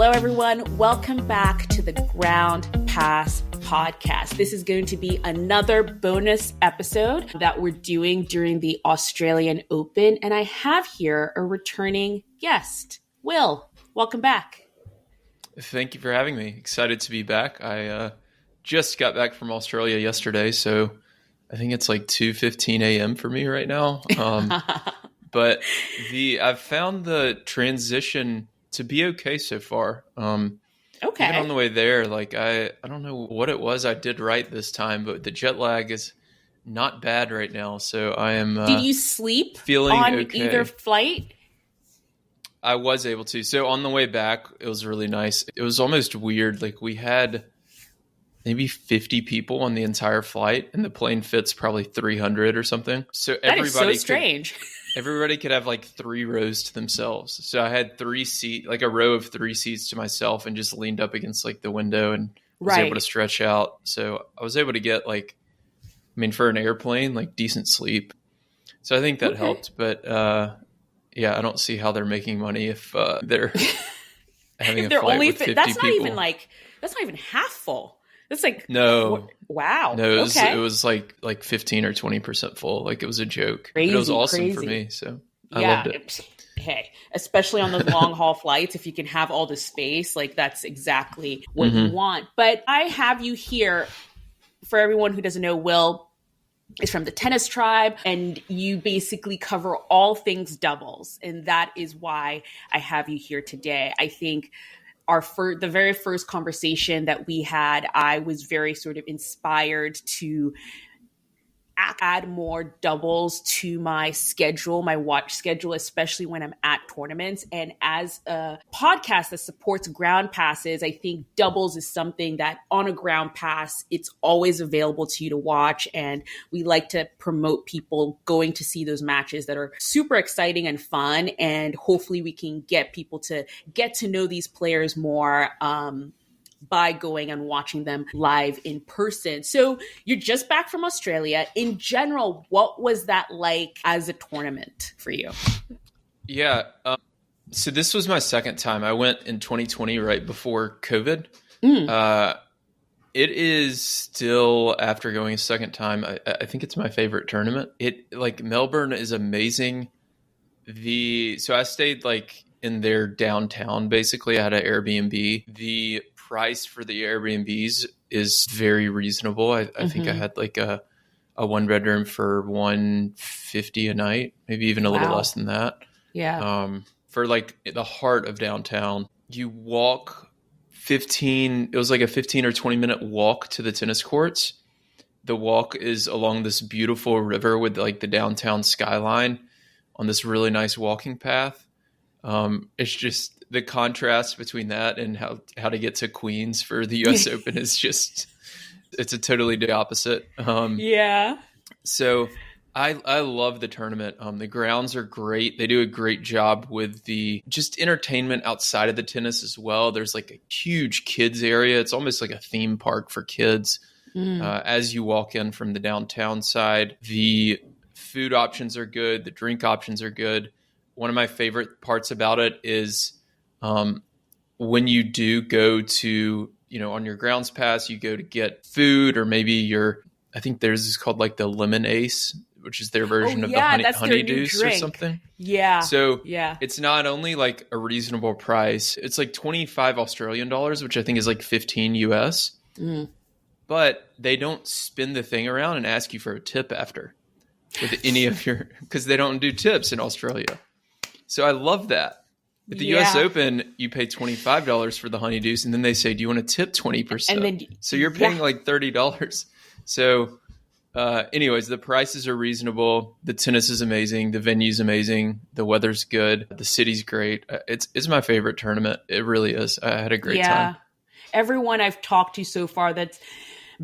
Hello, everyone. Welcome back to the Ground Pass podcast. This is going to be another bonus episode that we're doing during the Australian Open. And I have here a returning guest, Will. Welcome back. Thank you for having me. Excited to be back. I just got back from Australia yesterday, so I think it's like 2:15 a.m. for me right now. But I've found the transition to be okay so far. Okay. Even on the way there, like I don't know what it was I did right this time, but the jet lag is not bad right now. So I am. Did you sleep feeling on okay. either flight? I was able to. So on the way back, it was really nice. It was almost weird. Like we had maybe 50 people on the entire flight, and the plane fits probably 300 or something. So that is so strange. Everybody could have like 3 rows to themselves. So I had like a row of 3 seats to myself, and just leaned up against like the window and was able to stretch out. So I was able to get for an airplane, like decent sleep. So I think that helped. But yeah, I don't see how they're making money if they're having a flight with 50 that's people. That's not even half full. That's like no. Wow. No, it was like 15 or 20% full. Like it was a joke. Crazy, it was awesome for me. So I loved it. Hey, especially on those long haul flights, if you can have all the space, like that's exactly what you want. But I have you here, for everyone who doesn't know, Will is from the tennis tribe, and you basically cover all things doubles. And that is why I have you here today. I think the very first conversation that we had, I was very sort of inspired to add more doubles to my schedule, my watch schedule, especially when I'm at tournaments. And as a podcast that supports ground passes, I think doubles is something that on a ground pass, it's always available to you to watch. And we like to promote people going to see those matches that are super exciting and fun. And hopefully we can get people to get to know these players more, by going and watching them live in person. So you're just back from Australia. In general, what was that like as a tournament for you? Yeah. So this was my second time. I went in 2020, right before COVID. It is still, after going a second time, I think it's my favorite tournament. Melbourne is amazing. So I stayed in their downtown, basically. I had an Airbnb. The price for the Airbnbs is very reasonable. I think I had a 1-bedroom for $150 a night, maybe even a little less than that. Yeah. For the heart of downtown, you walk 15, it was like a 15 or 20 minute walk to the tennis courts. The walk is along this beautiful river with the downtown skyline on this really nice walking path. It's just the contrast between that and how to get to Queens for the US Open is just, it's a totally the opposite. Yeah. So I love the tournament. The grounds are great. They do a great job with the just entertainment outside of the tennis as well. There's a huge kids area. It's almost like a theme park for kids. As you walk in from the downtown side, the food options are good. The drink options are good. One of my favorite parts about it is when you do go to, on your grounds pass, you go to get food, or maybe I think theirs is called the Lemon Ace, which is their version of the honey deuce or something. Yeah. So it's not only a reasonable price. It's 25 Australian dollars, which I think is 15 US. But they don't spin the thing around and ask you for a tip after with any of because they don't do tips in Australia. So I love that. With the US Open, you pay $25 for the honey deuce, and then they say, do you want to tip 20%? So you're paying $30. So anyways, the prices are reasonable. The tennis is amazing. The venue's amazing. The weather's good. The city's great. It's my favorite tournament. It really is. I had a great time. Everyone I've talked to so far that's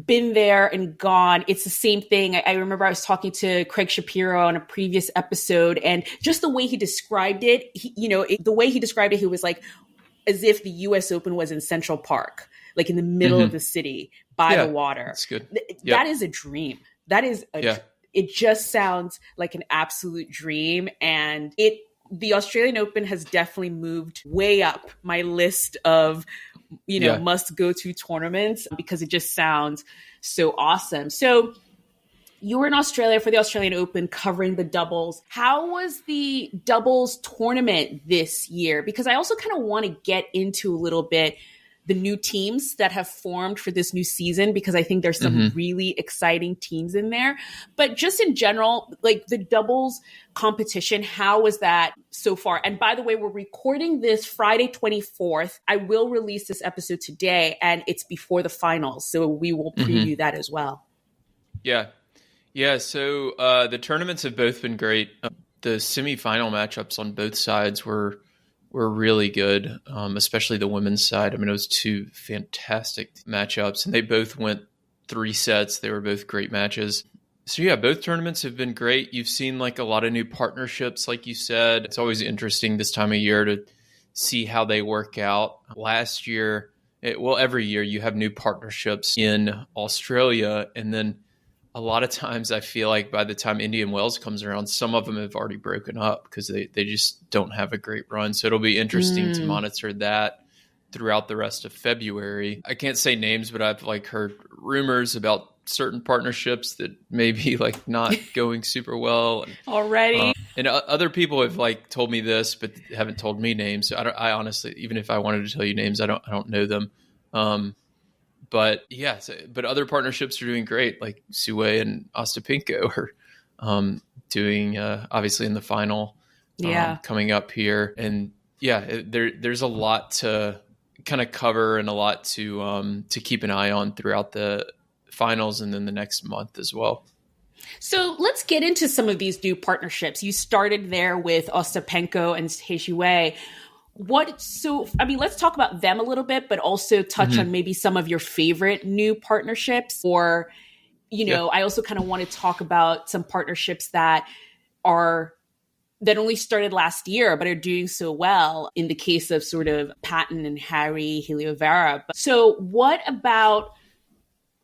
been there and gone, it's the same thing. I remember I was talking to Craig Shapiro on a previous episode, and just the way he described it, he was as if the US Open was in Central Park, in the middle of the city by the water. That's good. That is a dream. That is it just sounds like an absolute dream, and it the Australian Open has definitely moved way up my list of, must go to tournaments because it just sounds so awesome. So you were in Australia for the Australian Open covering the doubles. How was the doubles tournament this year? Because I also kind of want to get into a little bit the new teams that have formed for this new season, because I think there's some really exciting teams in there. But just in general, like the doubles competition, how was that so far? And by the way, we're recording this Friday 24th. I will release this episode today, and it's before the finals. So we will preview that as well. Yeah. Yeah, so the tournaments have both been great. The semifinal matchups on both sides were really good, especially the women's side. I mean, it was two fantastic matchups, and they both went 3 sets. They were both great matches. So yeah, both tournaments have been great. You've seen like a lot of new partnerships, like you said. It's always interesting this time of year to see how they work out. Last year, every year you have new partnerships in Australia, and then a lot of times I feel like by the time Indian Wells comes around, some of them have already broken up because they just don't have a great run. So it'll be interesting to monitor that throughout the rest of February. I can't say names, but I've like heard rumors about certain partnerships that may be like not going super well already. And other people have like told me this, but haven't told me names. So I honestly, even if I wanted to tell you names, I don't know them. But yeah, but other partnerships are doing great, like Sue and Ostapenko are doing obviously in the final coming up here. And yeah, there's a lot to kind of cover and a lot to keep an eye on throughout the finals and then the next month as well. So let's get into some of these new partnerships. You started there with Ostapenko and He Shui. Let's talk about them a little bit, but also touch on maybe some of your favorite new partnerships, or, I also kind of want to talk about some partnerships that only started last year, but are doing so well in the case of sort of Patton and Harry Heliovera. So what about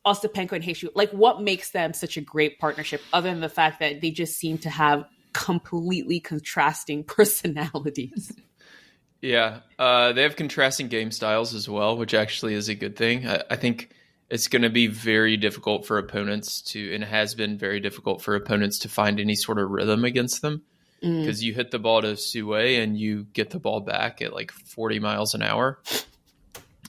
Ostapenko and He Shui? Like, what makes them such a great partnership other than the fact that they just seem to have completely contrasting personalities? Yeah, they have contrasting game styles as well, which actually is a good thing. I think it's going to be very difficult for opponents and has been very difficult for opponents to find any sort of rhythm against them, because you hit the ball to Sue and you get the ball back at like 40 miles an hour,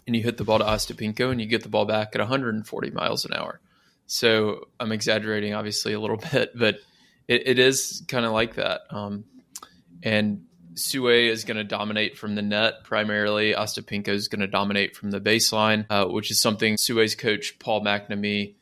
and you hit the ball to Ostapenko and you get the ball back at 140 miles an hour. So I'm exaggerating obviously a little bit, but it is kind of like that. And Sue is going to dominate from the net primarily. Ostapenko is going to dominate from the baseline, which is something Sue's coach, Paul McNamee,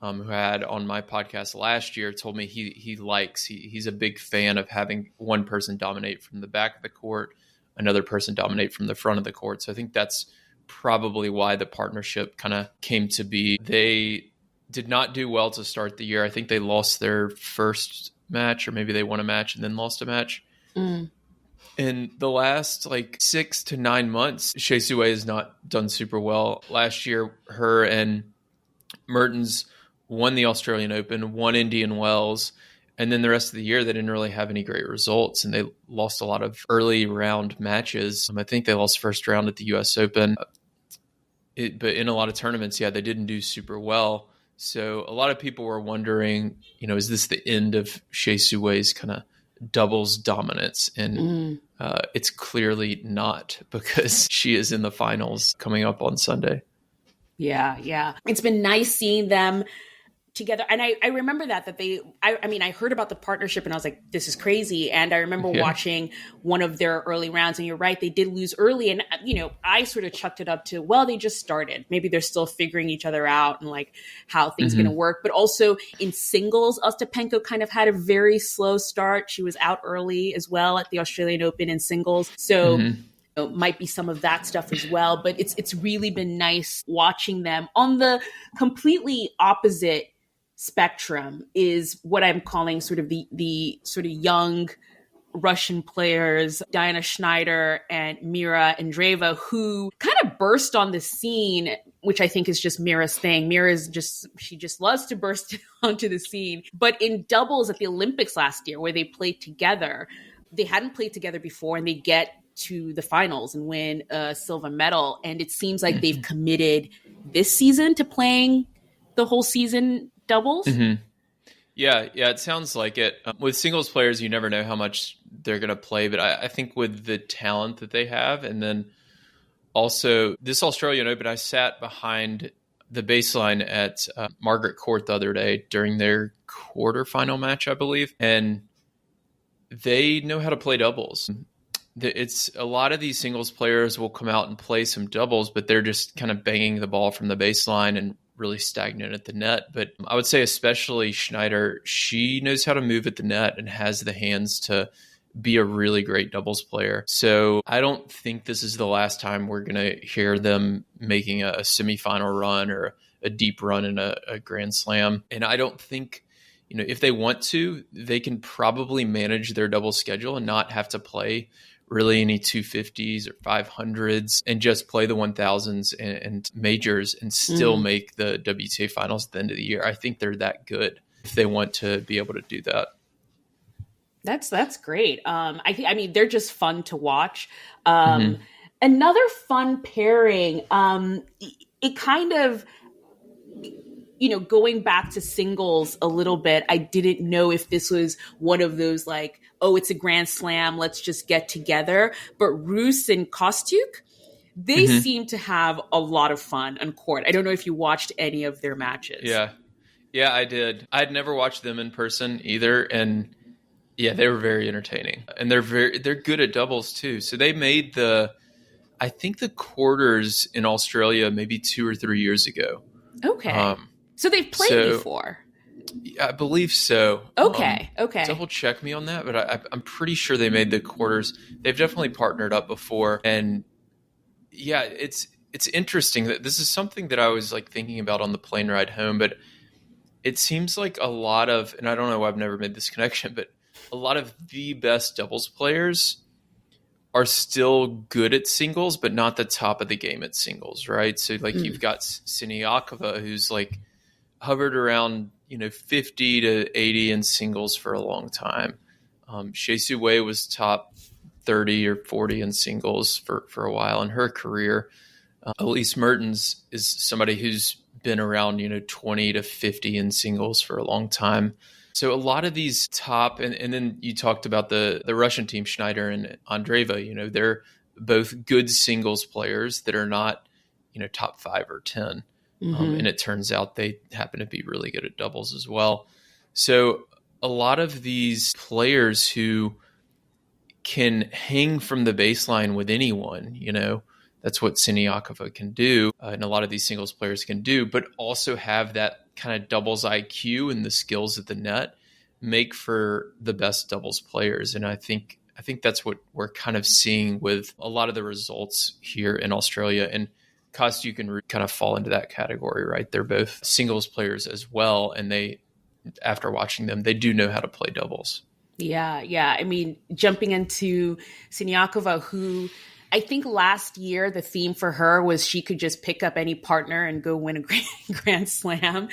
who had on my podcast last year, told me he likes. He's a big fan of having one person dominate from the back of the court, another person dominate from the front of the court. So I think that's probably why the partnership kind of came to be. They did not do well to start the year. I think they lost their first match, or maybe they won a match and then lost a match. In the last like 6 to 9 months, He Sui has not done super well. Last year, her and Mertens won the Australian Open, won Indian Wells, and then the rest of the year, they didn't really have any great results, and they lost a lot of early round matches. I think they lost first round at the US Open. But in a lot of tournaments, they didn't do super well. So a lot of people were wondering, is this the end of He Sui's kind of doubles dominance? And it's clearly not, because she is in the finals coming up on Sunday. Yeah. It's been nice seeing them together. And I remember that I heard about the partnership and I was like, this is crazy. And I remember watching one of their early rounds, and you're right, they did lose early. And, I sort of chucked it up to, well, they just started. Maybe they're still figuring each other out and like how things are going to work. But also in singles, Ostapenko kind of had a very slow start. She was out early as well at the Australian Open in singles. So might be some of that stuff as well. But it's really been nice watching them. On the completely opposite spectrum is what I'm calling sort of the sort of young Russian players, Diana Schneider and Mira Andreeva, who kind of burst on the scene, which I think is just Mira's thing. She just loves to burst onto the scene. But in doubles at the Olympics last year, where they played together, they hadn't played together before, and they get to the finals and win a silver medal. And it seems like they've committed this season to playing the whole season doubles. Mm-hmm. Yeah, it sounds like it. With singles players, you never know how much they're going to play, but I think with the talent that they have, and then also this Australian Open, I sat behind the baseline at Margaret Court the other day during their quarterfinal match, I believe, and they know how to play doubles. It's a lot of these singles players will come out and play some doubles, but they're just kind of banging the ball from the baseline and really stagnant at the net. But I would say especially Schneider, she knows how to move at the net and has the hands to be a really great doubles player. So I don't think this is the last time we're going to hear them making a semifinal run or a deep run in a Grand Slam. And I don't think, if they want to, they can probably manage their double schedule and not have to play really any 250s or 500s and just play the 1000s and majors and still make the WTA finals at the end of the year. I think they're that good if they want to be able to do that. That's great. I mean, they're just fun to watch. Another fun pairing, it kind of, going back to singles a little bit, I didn't know if this was one of those like, oh, it's a Grand Slam, let's just get together. But Roos and Kostyuk, they seem to have a lot of fun on court. I don't know if you watched any of their matches. Yeah, I did. I'd never watched them in person either, and yeah, they were very entertaining. And they're good at doubles too. So they made I think the quarters in Australia maybe 2 or 3 years ago. Okay. So they've played before. I believe so. Okay. Double check me on that, but I'm pretty sure they made the quarters. They've definitely partnered up before, and yeah, it's interesting that this is something that I was like thinking about on the plane ride home. But it seems like a lot of, and I don't know why I've never made this connection, but a lot of the best doubles players are still good at singles, but not the top of the game at singles, right? So like you've got Siniakova, who's like hovered around 50 to 80 in singles for a long time. Shea Su Wei was top 30 or 40 in singles for a while in her career. Elise Mertens is somebody who's been around 20 to 50 in singles for a long time. So a lot of these top, and then you talked about the Russian team, Schneider and Andreeva, they're both good singles players that are not, top 5 or 10. And it turns out they happen to be really good at doubles as well. So a lot of these players who can hang from the baseline with anyone, that's what Siniakova can do. And a lot of these singles players can do, but also have that kind of doubles IQ and the skills at the net make for the best doubles players. And I think that's what we're kind of seeing with a lot of the results here in Australia. And Kostyuk can kind of fall into that category, right? They're both singles players as well. And they, after watching them, they do know how to play doubles. Yeah. I mean, jumping into Siniakova, who I think last year the theme for her was she could just pick up any partner and go win a Grand Slam.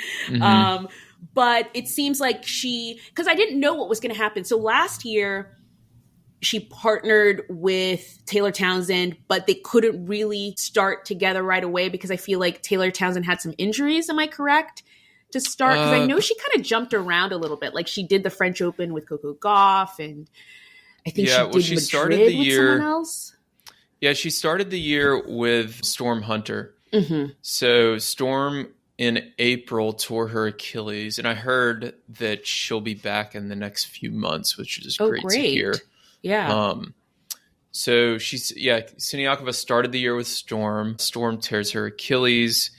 But it seems like because I didn't know what was going to happen. So last year she partnered with Taylor Townsend, but they couldn't really start together right away because I feel like Taylor Townsend had some injuries. Am I correct? To start? Because I know she kind of jumped around a little bit. Like she did the French Open with Coco Gauff, and I think she Madrid started the year with someone else. Yeah, she started the year with Storm Hunter. So Storm in April tore her Achilles, and I heard that she'll be back in the next few months, which is great to hear. Yeah. So Siniakova started the year with Storm. Storm tears her Achilles.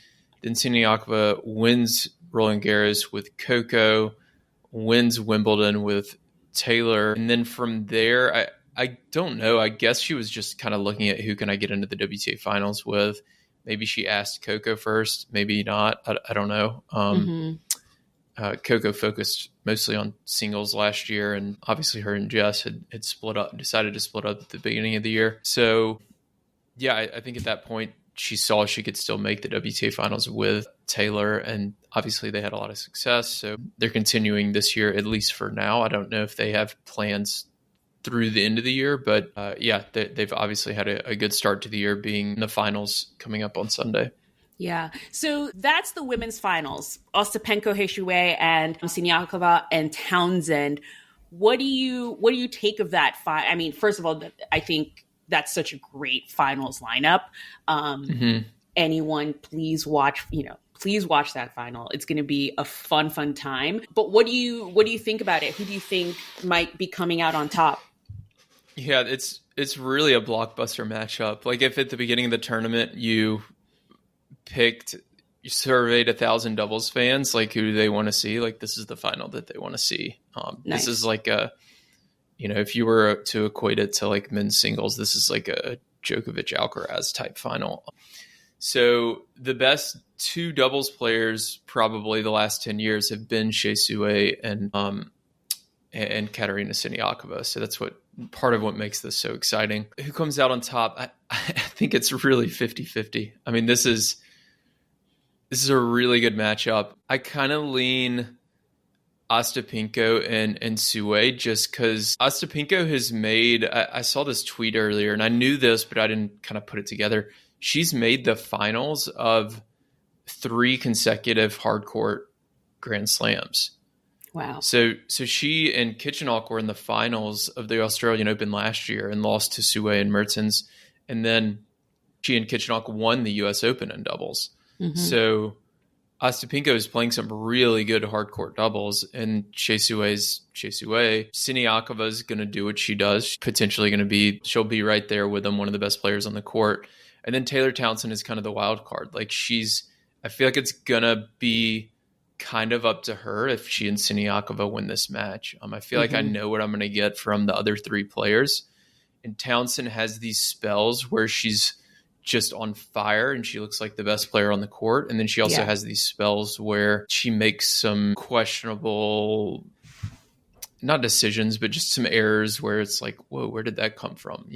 Then Siniakova wins Roland Garros with Coco, wins Wimbledon with Taylor. And then from there, I don't know. I guess she was just kind of looking at who can I get into the WTA finals with. Maybe she asked Coco first, maybe not. I don't know. Coco focused mostly on singles last year, and obviously her and Jess had decided to split up at the beginning of the year. So yeah, I think at that point she saw she could still make the WTA finals with Taylor, and obviously they had a lot of success. So they're continuing this year, at least for now. I don't know if they have plans through the end of the year. But they've obviously had a good start to the year, being in the finals coming up on Sunday. Yeah. So that's the women's finals. Ostapenko, Heshuey, and Siniakova and Townsend. What do you take of that? I mean, first of all, I think that's such a great finals lineup. Anyone, please watch that final. It's going to be a fun time. But what do you think about it? Who do you think might be coming out on top? Yeah, it's really a blockbuster matchup. Like, if at the beginning of the tournament you surveyed 1,000 doubles fans, like, who do they want to see? Like, this is the final that they want to see. Nice. This is like if you were to equate it to like men's singles, this is like a Djokovic Alcaraz type final. So the best two doubles players probably the last 10 years have been Shea Sue and Katerina Siniakova. So that's part of what makes this so exciting. Who comes out on top? I think it's really 50-50. I mean, this is a really good matchup. I kind of lean Ostapenko and Sue, just because Ostapenko has made, I saw this tweet earlier and I knew this, but I didn't kind of put it together. She's made the finals of 3 consecutive hardcourt Grand Slams. Wow. So she and Kitchenok were in the finals of the Australian Open last year and lost to Sue and Mertens. And then she and Kitchenok won the US Open in doubles. Mm-hmm. So Ostapenko is playing some really good hardcourt doubles, and Shea Sue's Shea Sue. Siniakova is going to do what she does. She'll be right there with them, one of the best players on the court. And then Taylor Townsend is kind of the wild card. Like, I feel like it's going to be kind of up to her if she and Siniakova win this match. I feel like I know what I'm going to get from the other 3 players. And Townsend has these spells where she's just on fire and she looks like the best player on the court. And then she also has these spells where she makes some questionable, not decisions, but just some errors where it's like, whoa, where did that come from?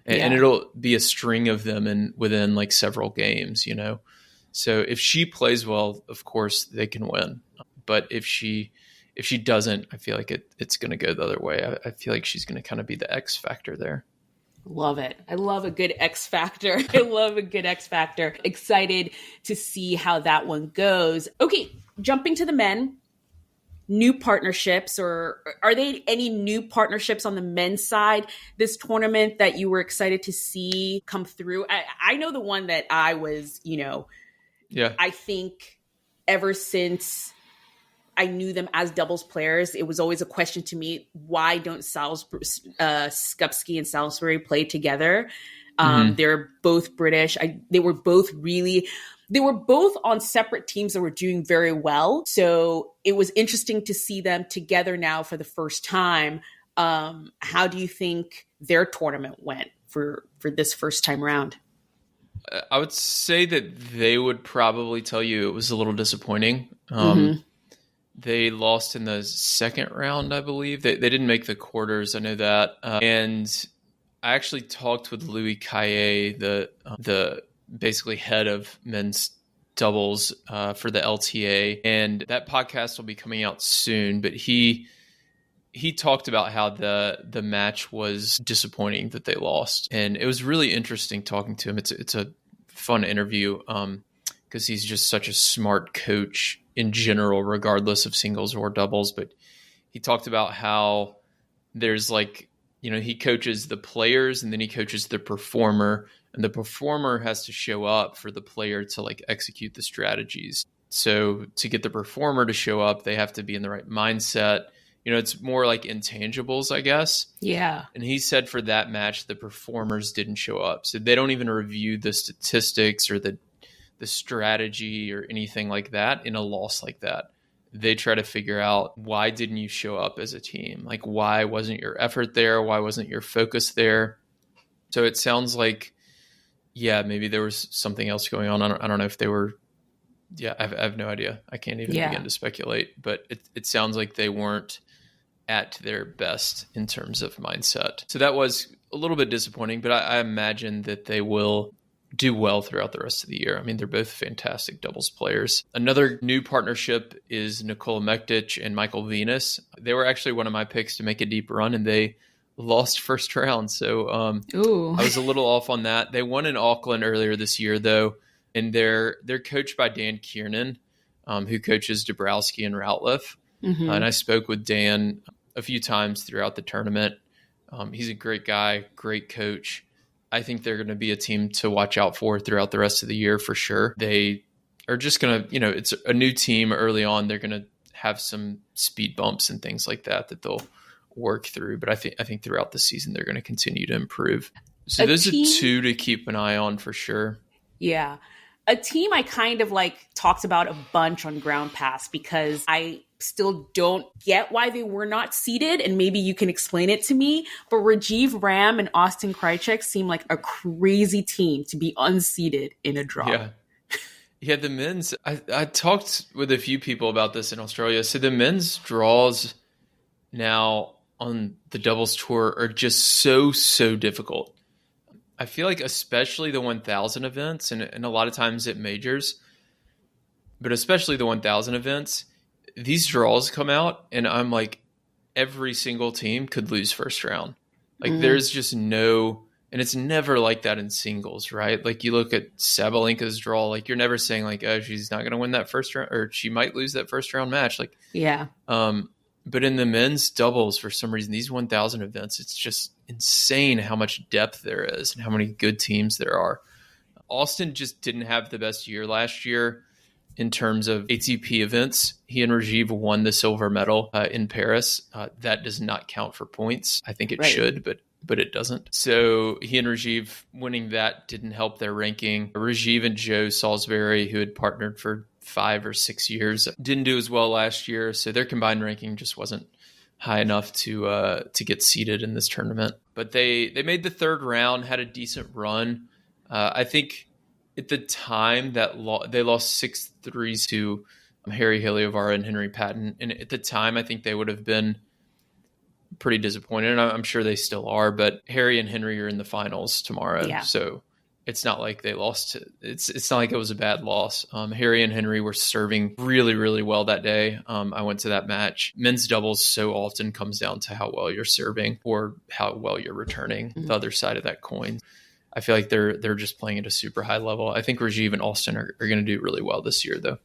And it'll be a string of them within like several games, So if she plays well, of course they can win. But if she doesn't, I feel like it's going to go the other way. I feel like she's going to kind of be the X factor there. Love it. I love a good X factor. Excited to see how that one goes. Okay, jumping to the men. New partnerships, or are there any new partnerships on the men's side this tournament that you were excited to see come through? I know the one that I was, I think ever since I knew them as doubles players, it was always a question to me, why don't Skupski and Salisbury play together? They're both British. They were both on separate teams that were doing very well. So it was interesting to see them together now for the first time. How do you think their tournament went for this first time around? I would say that they would probably tell you it was a little disappointing. They lost in the second round, I believe. They didn't make the quarters. I know that. And I actually talked with Louis Caillet, the basically head of men's doubles for the LTA. And that podcast will be coming out soon. But he talked about how the match was disappointing that they lost. And it was really interesting talking to him. It's a fun interview because he's just such a smart coach in general, regardless of singles or doubles. But he talked about how there's he coaches the players and then he coaches the performer, and the performer has to show up for the player to execute the strategies. So to get the performer to show up, they have to be in the right mindset. It's more like intangibles, I guess. Yeah. And he said for that match, the performers didn't show up. So they don't even review the statistics or the strategy or anything like that in a loss like that. They try to figure out, why didn't you show up as a team? Like, why wasn't your effort there? Why wasn't your focus there? So it sounds like, maybe there was something else going on. I don't know if they were, I have no idea. I can't even begin to speculate, but it sounds like they weren't at their best in terms of mindset. So that was a little bit disappointing, but I imagine that they will do well throughout the rest of the year. I mean, they're both fantastic doubles players. Another new partnership is Nikola Mektic and Michael Venus. They were actually one of my picks to make a deep run, and they lost first round. So Ooh. I was a little off on that. They won in Auckland earlier this year, though, and they're coached by Dan Kiernan, who coaches Dabrowski and Routliff. And I spoke with Dan a few times throughout the tournament. He's a great guy, great coach. I think they're going to be a team to watch out for throughout the rest of the year for sure. They are just going to, it's a new team early on. They're going to have some speed bumps and things like that they'll work through. But I think throughout the season, they're going to continue to improve. So those are two to keep an eye on for sure. Yeah. A team I kind of talked about a bunch on Ground Pass because I still don't get why they were not seeded, and maybe you can explain it to me. But Rajiv Ram and Austin Krajicek seem like a crazy team to be unseeded in a draw. Yeah, the men's, I talked with a few people about this in Australia. So the men's draws now on the doubles tour are just so difficult. I feel like especially the 1,000 events and a lot of times at majors, but especially the 1,000 events, these draws come out and I'm like, every single team could lose first round. There's just no, and it's never like that in singles, right? Like you look at Sabalenka's draw, you're never saying oh, she's not going to win that first round or she might lose that first round match. Yeah. But in the men's doubles, for some reason, these 1,000 events, it's just insane how much depth there is and how many good teams there are. Austin just didn't have the best year last year in terms of ATP events. He and Rajiv won the silver medal in Paris. That does not count for points. I think it should, but it doesn't. So he and Rajiv winning that didn't help their ranking. Rajiv and Joe Salisbury, who had partnered for 5 or 6 years, didn't do as well last year. So their combined ranking just wasn't high enough to get seeded in this tournament. But they made the third round, had a decent run. I think at the time that they lost 6-3 to Harry Heliovara and Henry Patton. And at the time, I think they would have been pretty disappointed. And I'm sure they still are, but Harry and Henry are in the finals tomorrow. Yeah. So it's not like they lost. It's not like it was a bad loss. Harry and Henry were serving really, really well that day. I went to that match. Men's doubles so often comes down to how well you're serving or how well you're returning the other side of that coin. I feel like they're just playing at a super high level. I think Rajiv and Austin are going to do really well this year, though.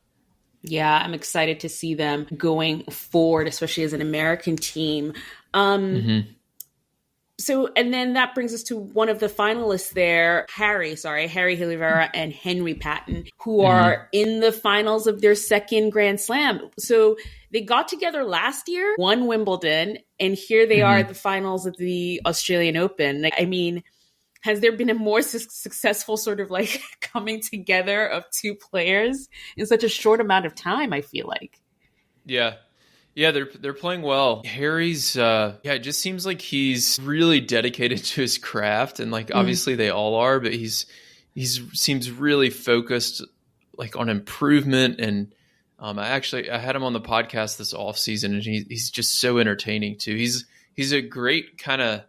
Yeah, I'm excited to see them going forward, especially as an American team. So, and then that brings us to one of the finalists there, Harry Heliovara and Henry Patton, who are in the finals of their second Grand Slam. So they got together last year, won Wimbledon, and here they are at the finals of the Australian Open. I mean, has there been a more successful sort of coming together of two players in such a short amount of time, I feel like? Yeah. Yeah, they're playing well. Harry's, it just seems like he's really dedicated to his craft, and obviously they all are, but he's seems really focused on improvement. And I had him on the podcast this off season, and he's just so entertaining too. He's a great kind of,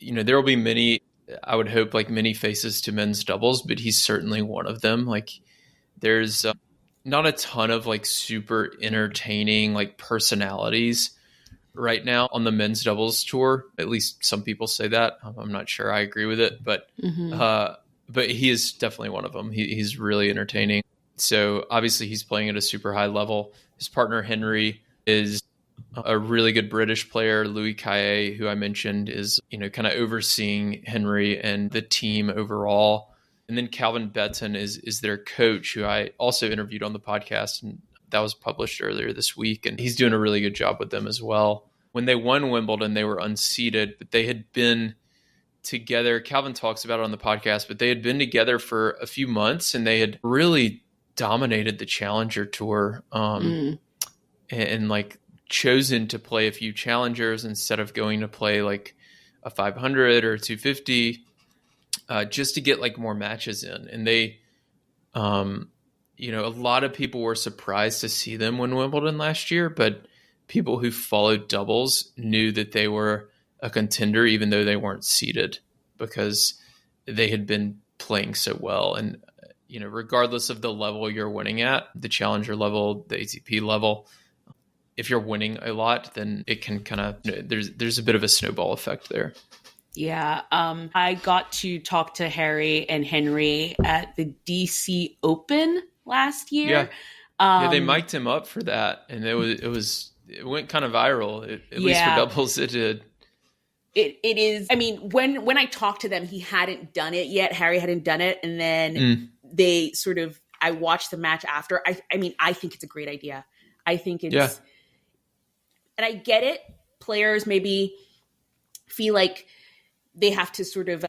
there will be many, I would hope many faces to men's doubles, but he's certainly one of them. There's not a ton of super entertaining personalities right now on the men's doubles tour. At least some people say that. I'm not sure I agree with it, but he is definitely one of them. He's really entertaining. So obviously he's playing at a super high level. His partner Henry is a really good British player. Louis Caillet, who I mentioned, is kind of overseeing Henry and the team overall. And then Calvin Betton is their coach, who I also interviewed on the podcast, and that was published earlier this week. And he's doing a really good job with them as well. When they won Wimbledon, they were unseeded, but they had been together. Calvin talks about it on the podcast, but they had been together for a few months, and they had really dominated the Challenger Tour and chosen to play a few challengers instead of going to play a 500 or 250. Just to get more matches in. And they, a lot of people were surprised to see them win Wimbledon last year, but people who followed doubles knew that they were a contender, even though they weren't seeded, because they had been playing so well. And, regardless of the level you're winning at, the challenger level, the ATP level, if you're winning a lot, then it can kind of, there's a bit of a snowball effect there. Yeah. I got to talk to Harry and Henry at the DC Open last year. Yeah, they mic'd him up for that, and it went kind of viral. At least for doubles, it did. It is. I mean, when I talked to them, he hadn't done it yet. Harry hadn't done it, and then they sort of. I watched the match after. I mean, I think it's a great idea. I think it's, and I get it. Players maybe feel like they have to sort of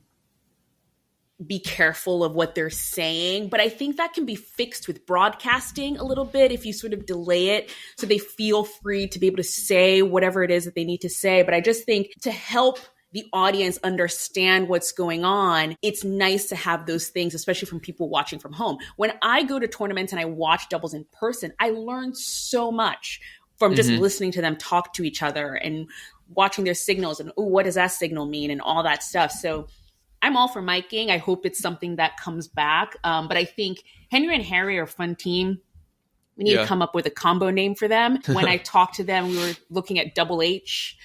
be careful of what they're saying, but I think that can be fixed with broadcasting a little bit if you sort of delay it so they feel free to be able to say whatever it is that they need to say. But I just think to help the audience understand what's going on, it's nice to have those things, especially from people watching from home. When I go to tournaments and I watch doubles in person, I learn so much from just listening to them talk to each other and watching their signals and, what does that signal mean and all that stuff. So I'm all for miking. I hope it's something that comes back. But I think Henry and Harry are a fun team. We need to come up with a combo name for them. When I talked to them, we were looking at double H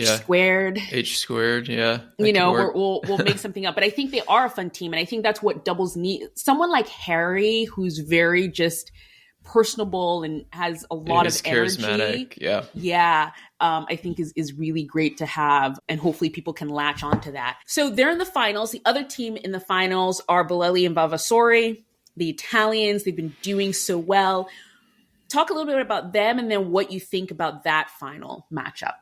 squared. H squared, yeah. We'll make something up. But I think they are a fun team. And I think that's what doubles need. Someone like Harry, who's very just personable and has a lot of energy. Charismatic, I think is really great to have, and hopefully people can latch onto that. So they're in the finals. The other team in the finals are Bolelli and Vavasori, the Italians. They've been doing so well. Talk a little bit about them and then what you think about that final matchup.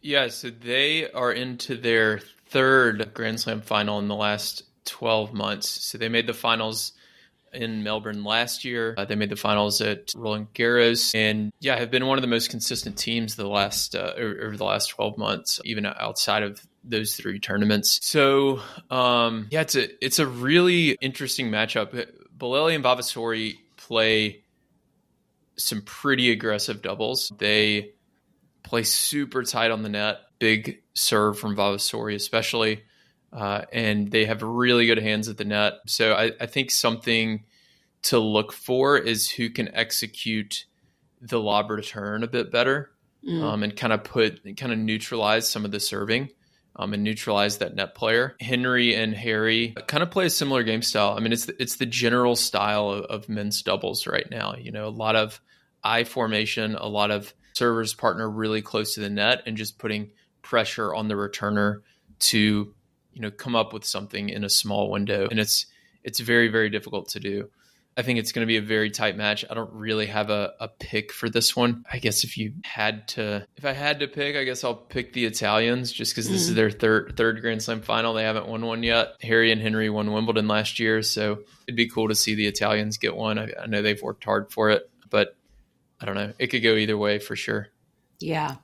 Yeah, so they are into their third Grand Slam final in the last 12 months. So they made the finals in Melbourne last year. They made the finals at Roland Garros, and have been one of the most consistent teams over the last 12 months, even outside of those three tournaments. So it's a really interesting matchup. Bolelli and Vavasori play some pretty aggressive doubles. They play super tight on the net, big serve from Vavasori especially. And they have really good hands at the net. So I think something to look for is who can execute the lob return a bit better and kind of neutralize some of the serving and neutralize that net player. Henry and Harry kind of play a similar game style. I mean, it's the general style of men's doubles right now. A lot of I formation, a lot of servers partner really close to the net and just putting pressure on the returner to come up with something in a small window. And it's very, very difficult to do. I think it's going to be a very tight match. I don't really have a pick for this one. I guess if I had to pick, I guess I'll pick the Italians just because this is their third Grand Slam final. They haven't won one yet. Harry and Henry won Wimbledon last year, so it'd be cool to see the Italians get one. I know they've worked hard for it, but I don't know. It could go either way for sure. Yeah.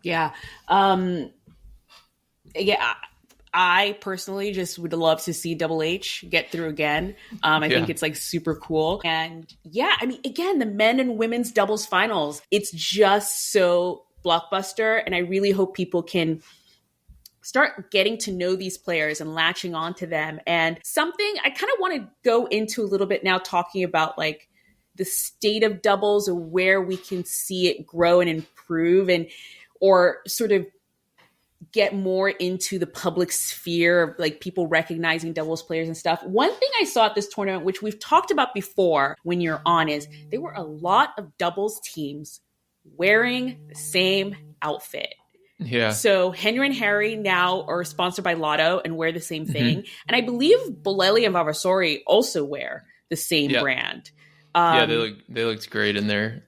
I personally just would love to see Double H get through again. I think it's like super cool. And I mean, again, the men and women's doubles finals, it's just so blockbuster. And I really hope people can start getting to know these players and latching onto them. And something I kind of want to go into a little bit now, talking about like the state of doubles and where we can see it grow and improve or sort of get more into the public sphere of like people recognizing doubles players and stuff. One thing I saw at this tournament, which we've talked about before when you're on, is there were a lot of doubles teams wearing the same outfit. Yeah. So Henry and Harry now are sponsored by Lotto and wear the same thing. And I believe Bolelli and Vavasori also wear the same brand. They looked great in their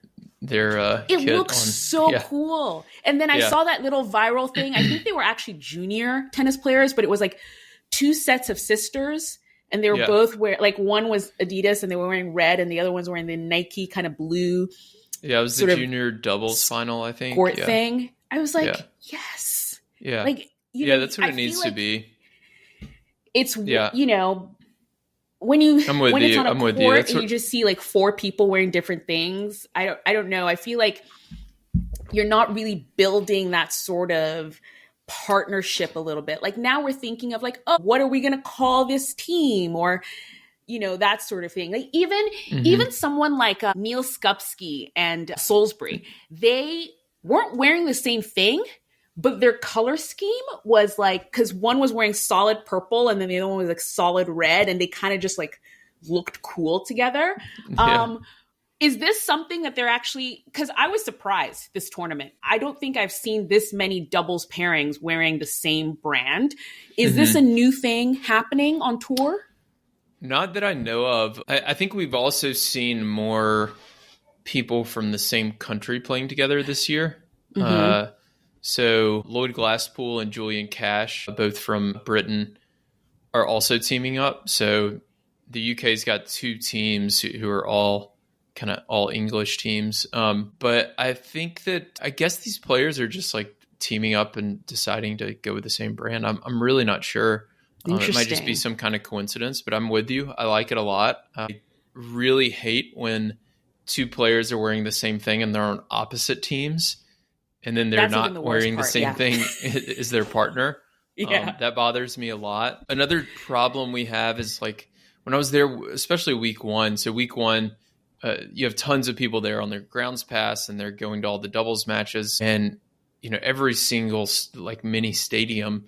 it looks so cool. And then I saw that little viral thing. I think they were actually junior tennis players, but it was like two sets of sisters, and they were both like one was Adidas and they were wearing red, and the other one's wearing the Nike kind of blue. Yeah, it was the junior doubles final, I think. Court thing. I was like, yes. Yeah. Like that's what it needs to be. It's when it's on a court and you just see like four people wearing different things, I don't know. I feel like you're not really building that sort of partnership a little bit. Like now we're thinking of like, oh, what are we going to call this team? Or, that sort of thing. Like even someone like Neil Skupski and Salisbury, they weren't wearing the same thing, but their color scheme was like, because one was wearing solid purple and then the other one was like solid red, and they kind of just like looked cool together. Yeah. Is this something that they're actually, because I was surprised this tournament. I don't think I've seen this many doubles pairings wearing the same brand. Is this a new thing happening on tour? Not that I know of. I think we've also seen more people from the same country playing together this year. So Lloyd Glasspool and Julian Cash, both from Britain, are also teaming up. So the UK's got two teams who are all kind of all English teams. But I guess these players are just like teaming up and deciding to go with the same brand. I'm really not sure. It might just be some kind of coincidence, but I'm with you. I like it a lot. I really hate when two players are wearing the same thing and they're on opposite teams, and then they're not wearing the same thing as their partner. That bothers me a lot. Another problem we have is like when I was there, especially week one. So week one, you have tons of people there on their grounds pass, and they're going to all the doubles matches, and every single like mini stadium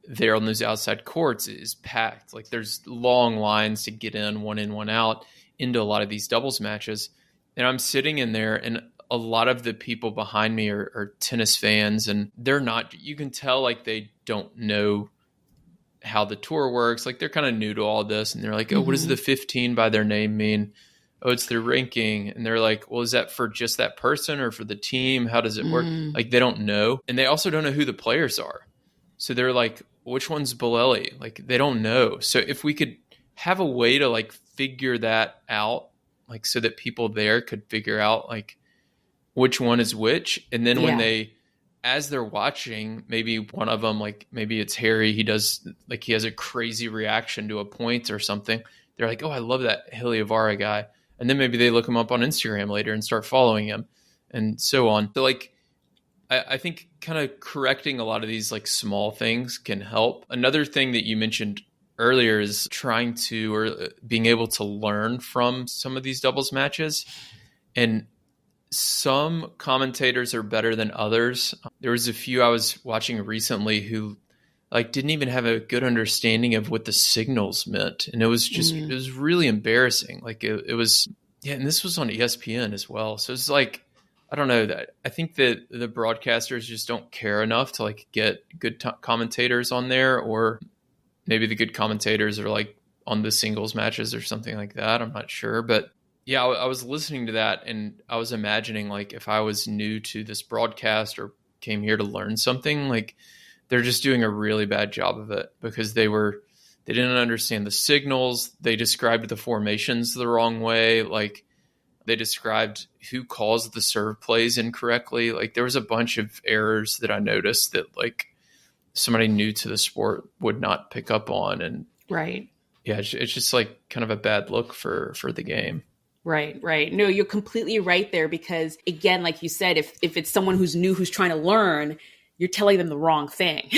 there on those outside courts is packed. Like there's long lines to get in, one out into a lot of these doubles matches. And I'm sitting in there, and a lot of the people behind me are tennis fans, and they're not, you can tell like they don't know how the tour works. Like they're kind of new to all this, and they're like, oh, what does the 15 by their name mean? Oh, it's their ranking. And they're like, well, is that for just that person or for the team? How does it work? Like they don't know. And they also don't know who the players are. So they're like, which one's Bolelli? Like they don't know. So if we could have a way to like figure that out, like so that people there could figure out like which one is which. And then when as they're watching, maybe one of them, like maybe it's Harry, he has a crazy reaction to a point or something. They're like, oh, I love that Heliovara guy. And then maybe they look him up on Instagram later and start following him and so on. So like, I think kind of correcting a lot of these like small things can help. Another thing that you mentioned earlier is trying to, or being able to learn from some of these doubles matches. And some commentators are better than others. There was a few I was watching recently who like didn't even have a good understanding of what the signals meant. And it was just, it was really embarrassing. Like it was, and this was on ESPN as well. So it's like, I don't know, that I think that the broadcasters just don't care enough to like get good commentators on there, or maybe the good commentators are like on the singles matches or something like that. I'm not sure. But yeah, I was listening to that, and I was imagining like if I was new to this broadcast or came here to learn something, like they're just doing a really bad job of it because they didn't understand the signals. They described the formations the wrong way. Like they described who calls the serve plays incorrectly. Like there was a bunch of errors that I noticed that like somebody new to the sport would not pick up on. And right. Yeah, it's just like kind of a bad look for the game. Right. No, you're completely right there, because again, like you said, if it's someone who's new, who's trying to learn, you're telling them the wrong thing.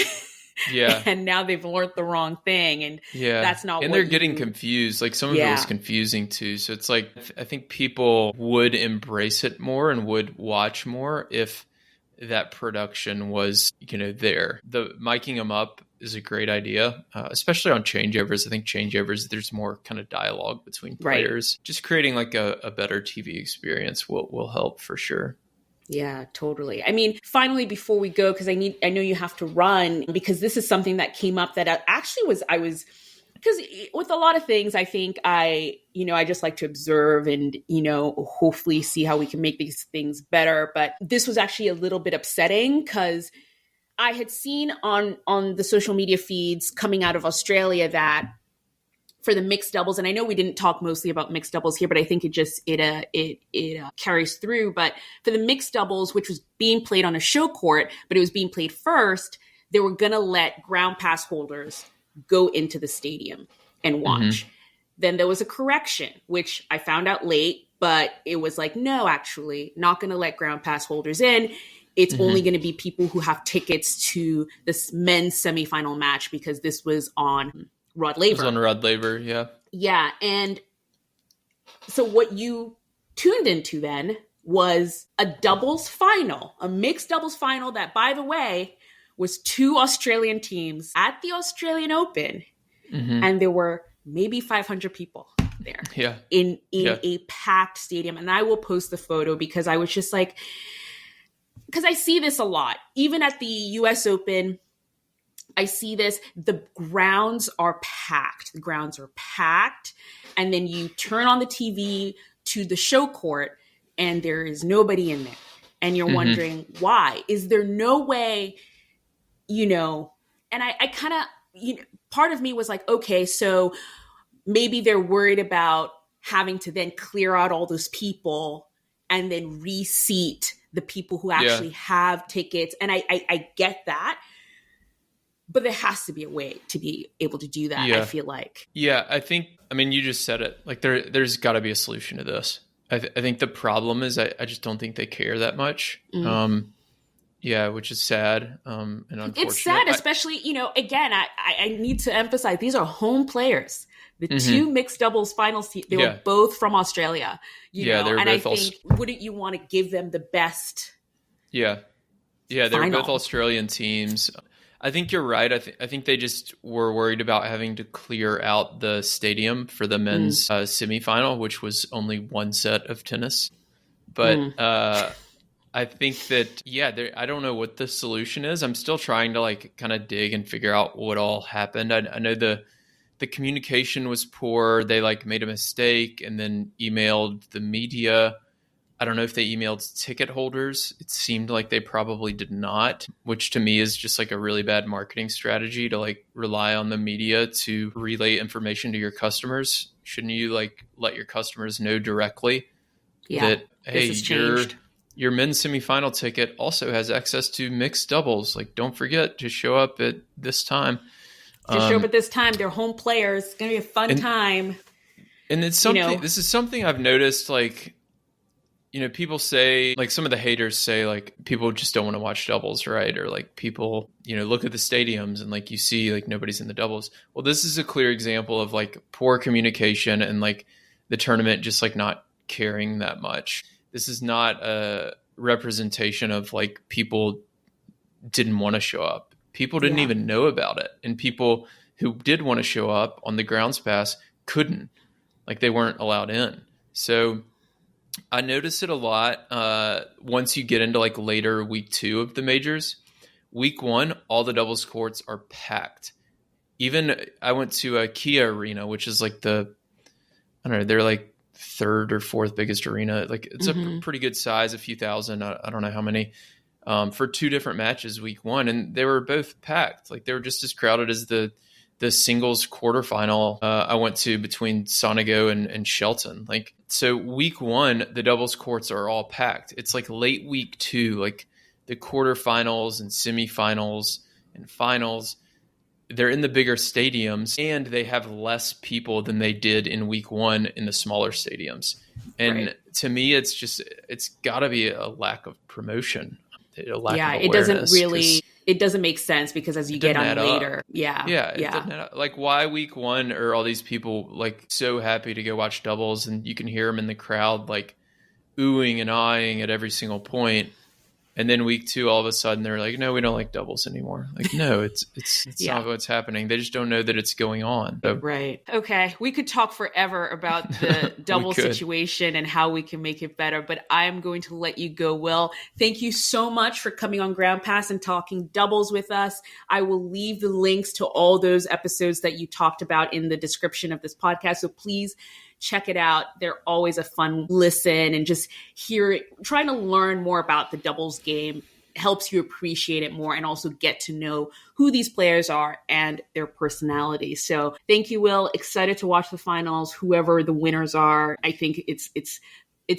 Yeah. And now they've learned the wrong thing. And that's not and they're getting confused. Like some of it was confusing too. So it's like, I think people would embrace it more and would watch more if that production was, there. The miking them up is a great idea, especially on changeovers. I think changeovers, there's more kind of dialogue between players. Right. Just creating like a better TV experience will help for sure. Yeah, totally. I mean, finally, before we go, because I know you have to run, because this is something that came up that actually because with a lot of things, I think I just like to observe and, hopefully see how we can make these things better. But this was actually a little bit upsetting, because I had seen on the social media feeds coming out of Australia that for the mixed doubles, and I know we didn't talk mostly about mixed doubles here, but I think it carries through. But for the mixed doubles, which was being played on a show court, but it was being played first, they were going to let ground pass holders go into the stadium and watch. Mm-hmm. Then there was a correction, which I found out late, but it was like, no, actually, not going to let ground pass holders in. It's only going to be people who have tickets to this men's semifinal match, because this was on Rod Laver. It was on Rod Laver, yeah. Yeah, and so what you tuned into then was a doubles final, a mixed doubles final that, by the way, was 2 Australian teams at the Australian Open. And there were maybe 500 people there in a packed stadium. And I will post the photo because I was just like, because I see this a lot. Even at the US Open, I see this. The grounds are packed. The grounds are packed. And then you turn on the TV to the show court and there is nobody in there. And you're wondering why. Is there no way, and I kind of, part of me was like, okay, so maybe they're worried about having to then clear out all those people and then reseat the people who actually have tickets. And I get that. But there has to be a way to be able to do that, I feel like. Yeah, I mean, you just said it. Like, there's got to be a solution to this. I think the problem is I just don't think they care that much. Which is sad and unfortunate. It's sad, especially, again, I need to emphasize, these are home players. The 2 mixed doubles finals, they were both from Australia. They're and both I think, wouldn't you want to give them the best? Yeah, they were both Australian teams. I think you're right. I think they just were worried about having to clear out the stadium for the men's semifinal, which was only 1 set of tennis. But I think that, I don't know what the solution is. I'm still trying to kind of dig and figure out what all happened. I know the communication was poor. They made a mistake and then emailed the media. I don't know if they emailed ticket holders. It seemed like they probably did not, which to me is just a really bad marketing strategy to rely on the media to relay information to your customers. Shouldn't you let your customers know directly that, hey, your men's semifinal ticket also has access to mixed doubles. Don't forget to show up at this time. Show up at this time. They're home players. It's going to be a fun time. And it's something, this is something I've noticed, people say, some of the haters say, people just don't want to watch doubles, right? Or people, look at the stadiums and you see nobody's in the doubles. Well, this is a clear example of poor communication and the tournament just not caring that much. This is not a representation of people didn't want to show up. People didn't even know about it. And people who did want to show up on the grounds pass couldn't. They weren't allowed in. So I noticed it a lot once you get into later week 2 of the majors. Week 1, all the doubles courts are packed. Even I went to a Kia Arena, which is they're 3rd or 4th biggest arena. It's a pretty good size, a few thousand. I don't know how many. For 2 different matches week 1, and they were both packed. They were just as crowded as the singles quarterfinal I went to between Sonego and Shelton. So week 1, the doubles courts are all packed. It's late week 2, the quarterfinals and semifinals and finals, they're in the bigger stadiums and they have less people than they did in week 1 in the smaller stadiums. And to me, it's gotta be a lack of promotion. It doesn't make sense because as you get on later, it doesn't add up. Why week 1 are all these people so happy to go watch doubles, and you can hear them in the crowd oohing and eyeing at every single point, and then week 2 all of a sudden they're no, we don't like doubles anymore. No, it's not what's happening. They just don't know that it's going on. So, right. Okay, we could talk forever about the double situation and how we can make it better, but I'm going to let you go, Will. Thank you so much for coming on Ground Pass and talking doubles with us. I will leave the links to all those episodes that you talked about in the description of this podcast, so please check it out. They're always a fun listen, and just trying to learn more about the doubles game helps you appreciate it more and also get to know who these players are and their personalities. So thank you, Will. Excited to watch the finals, whoever the winners are. I think it's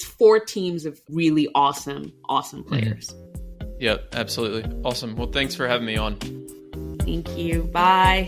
4 teams of really awesome players. Yeah, absolutely. Awesome. Well, thanks for having me on. Thank you. Bye.